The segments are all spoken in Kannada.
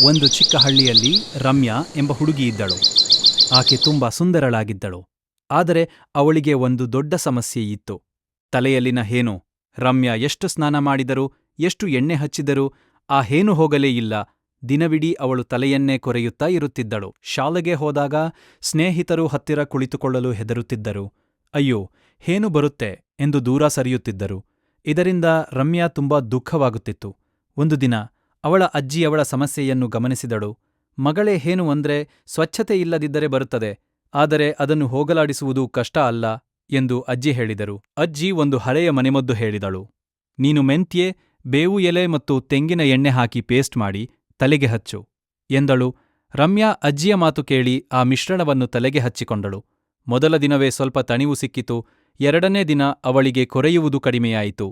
ಒಂದು ಚಿಕ್ಕ ಹಳ್ಳಿಯಲ್ಲಿ ರಮ್ಯಾ ಎಂಬ ಹುಡುಗಿ ಇದ್ದಳು. ಆಕೆ ತುಂಬಾ ಸುಂದರಳಾಗಿದ್ದಳು. ಆದರೆ ಅವಳಿಗೆ ಒಂದು ದೊಡ್ಡ ಸಮಸ್ಯೆ ಇತ್ತು. ತಲೆಯಲ್ಲಿನ ಹೇನು. ರಮ್ಯಾ ಎಷ್ಟು ಸ್ನಾನ ಮಾಡಿದರೂ, ಎಷ್ಟು ಎಣ್ಣೆ ಹಚ್ಚಿದರೂ ಆ ಹೇನು ಹೋಗಲೇ ಇಲ್ಲ. ದಿನವಿಡೀ ಅವಳು ತಲೆಯನ್ನೇ ಕೊರೆಯುತ್ತಾ ಇರುತ್ತಿದ್ದಳು. ಶಾಲೆಗೆ ಹೋದಾಗ ಸ್ನೇಹಿತರು ಹತ್ತಿರ ಕುಳಿತುಕೊಳ್ಳಲು ಹೆದರುತ್ತಿದ್ದರು. ಅಯ್ಯೋ, ಹೇನು ಬರುತ್ತೆ ಎಂದು ದೂರ ಸರಿಯುತ್ತಿದ್ದರು. ಇದರಿಂದ ರಮ್ಯಾ ತುಂಬಾ ದುಃಖವಾಗುತ್ತಿತ್ತು. ಒಂದು ದಿನ ಅವಳ ಅಜ್ಜಿ ಅವಳ ಸಮಸ್ಯೆಯನ್ನು ಗಮನಿಸಿದಳು. ಮಗಳೇ, ಹೇನು ಅಂದ್ರೆ ಸ್ವಚ್ಛತೆ ಇಲ್ಲದಿದ್ದರೆ ಬರುತ್ತದೆ, ಆದರೆ ಅದನ್ನು ಹೋಗಲಾಡಿಸುವುದು ಕಷ್ಟ ಅಲ್ಲ ಎಂದು ಅಜ್ಜಿ ಹೇಳಿದರು. ಅಜ್ಜಿ ಒಂದು ಹಳೆಯ ಮನೆಮದ್ದು ಹೇಳಿದಳು. ನೀನು ಮೆಂತ್ಯೆ, ಬೇವು ಎಲೆ ಮತ್ತು ತೆಂಗಿನ ಎಣ್ಣೆ ಹಾಕಿ ಪೇಸ್ಟ್ ಮಾಡಿ ತಲೆಗೆ ಹಚ್ಚು ಎಂದಳು. ರಮ್ಯಾ ಅಜ್ಜಿಯ ಮಾತು ಕೇಳಿ ಆ ಮಿಶ್ರಣವನ್ನು ತಲೆಗೆ ಹಚ್ಚಿಕೊಂಡಳು. ಮೊದಲ ದಿನವೇ ಸ್ವಲ್ಪ ತಣಿವು ಸಿಕ್ಕಿತು. ಎರಡನೇ ದಿನ ಅವಳಿಗೆ ಕೊರೆಯುವುದು ಕಡಿಮೆಯಾಯಿತು.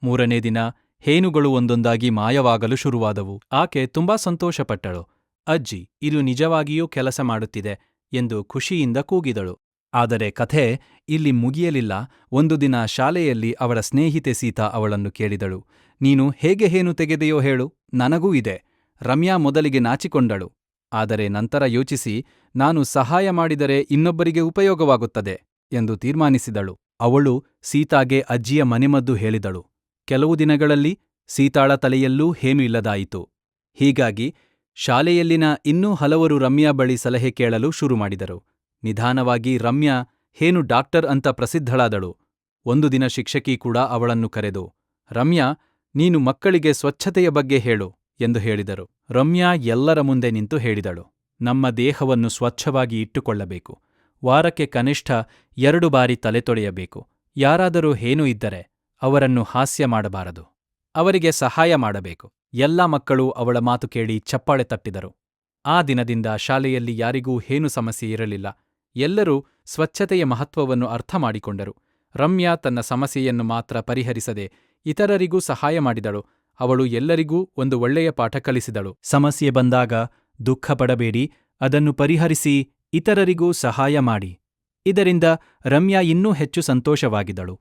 ಮೂರನೇ ದಿನ ಹೇನುಗಳು ಒಂದೊಂದಾಗಿ ಮಾಯವಾಗಲು ಶುರುವಾದವು. ಆಕೆ ತುಂಬಾ ಸಂತೋಷಪಟ್ಟಳು. ಅಜ್ಜಿ, ಇದು ನಿಜವಾಗಿಯೂ ಕೆಲಸ ಮಾಡುತ್ತಿದೆ ಎಂದು ಖುಷಿಯಿಂದ ಕೂಗಿದಳು. ಆದರೆ ಕಥೆ ಇಲ್ಲಿ ಮುಗಿಯಲಿಲ್ಲ. ಒಂದು ದಿನ ಶಾಲೆಯಲ್ಲಿ ಅವಳ ಸ್ನೇಹಿತೆ ಸೀತಾ ಅವಳನ್ನು ಕೇಳಿದಳು. ನೀನು ಹೇಗೆ ಹೇನು ತೆಗೆದೆಯೋ ಹೇಳು, ನನಗೂ ಇದೆ. ರಮ್ಯಾ ಮೊದಲಿಗೆ ನಾಚಿಕೊಂಡಳು. ಆದರೆ ನಂತರ ಯೋಚಿಸಿ, ನಾನು ಸಹಾಯ ಮಾಡಿದರೆ ಇನ್ನೊಬ್ಬರಿಗೆ ಉಪಯೋಗವಾಗುತ್ತದೆ ಎಂದು ತೀರ್ಮಾನಿಸಿದಳು. ಅವಳು ಸೀತಾಗೆ ಅಜ್ಜಿಯ ಮನೆಮದ್ದು ಹೇಳಿದಳು. ಕೆಲವು ದಿನಗಳಲ್ಲಿ ಸೀತಾಳ ತಲೆಯಲ್ಲೂ ಹೇನು ಇಲ್ಲದಾಯಿತು. ಹೀಗಾಗಿ ಶಾಲೆಯಲ್ಲಿನ ಇನ್ನೂ ಹಲವರು ರಮ್ಯಾ ಬಳಿ ಸಲಹೆ ಕೇಳಲು ಶುರುಮಾಡಿದರು. ನಿಧಾನವಾಗಿ ರಮ್ಯಾ ಹೇನು ಡಾಕ್ಟರ್ ಅಂತ ಪ್ರಸಿದ್ಧಳಾದಳು. ಒಂದು ದಿನ ಶಿಕ್ಷಕಿ ಕೂಡ ಅವಳನ್ನು ಕರೆದು, ರಮ್ಯಾ, ನೀನು ಮಕ್ಕಳಿಗೆ ಸ್ವಚ್ಛತೆಯ ಬಗ್ಗೆ ಹೇಳು ಎಂದು ಹೇಳಿದರು. ರಮ್ಯಾ ಎಲ್ಲರ ಮುಂದೆ ನಿಂತು ಹೇಳಿದಳು, ನಮ್ಮ ದೇಹವನ್ನು ಸ್ವಚ್ಛವಾಗಿ ಇಟ್ಟುಕೊಳ್ಳಬೇಕು. ವಾರಕ್ಕೆ ಕನಿಷ್ಠ 2 ಬಾರಿ ತಲೆ ತೊಳೆಯಬೇಕು. ಯಾರಾದರೂ ಹೇನು ಇದ್ದರೆ ಅವರನ್ನು ಹಾಸ್ಯ ಮಾಡಬಾರದು. ಅವರಿಗೆ ಸಹಾಯ ಮಾಡಬೇಕು. ಎಲ್ಲಾ ಮಕ್ಕಳು ಅವಳ ಮಾತು ಕೇಳಿ ಚಪ್ಪಾಳೆ ತಟ್ಟಿದರು. ಆ ದಿನದಿಂದ ಶಾಲೆಯಲ್ಲಿ ಯಾರಿಗೂ ಹೇನು ಸಮಸ್ಯೆ ಇರಲಿಲ್ಲ. ಎಲ್ಲರೂ ಸ್ವಚ್ಛತೆಯ ಮಹತ್ವವನ್ನು ಅರ್ಥ ಮಾಡಿಕೊಂಡರು. ರಮ್ಯಾ ತನ್ನ ಸಮಸ್ಯೆಯನ್ನು ಮಾತ್ರ ಪರಿಹರಿಸದೆ ಇತರರಿಗೂ ಸಹಾಯ ಮಾಡಿದಳು. ಅವಳು ಎಲ್ಲರಿಗೂ ಒಂದು ಒಳ್ಳೆಯ ಪಾಠ ಕಲಿಸಿದಳು. ಸಮಸ್ಯೆ ಬಂದಾಗ ದುಃಖಪಡಬೇಡಿ, ಅದನ್ನು ಪರಿಹರಿಸಿ ಇತರರಿಗೂ ಸಹಾಯ ಮಾಡಿ. ಇದರಿಂದ ರಮ್ಯಾ ಇನ್ನೂ ಹೆಚ್ಚು ಸಂತೋಷವಾಗಿದ್ದಳು.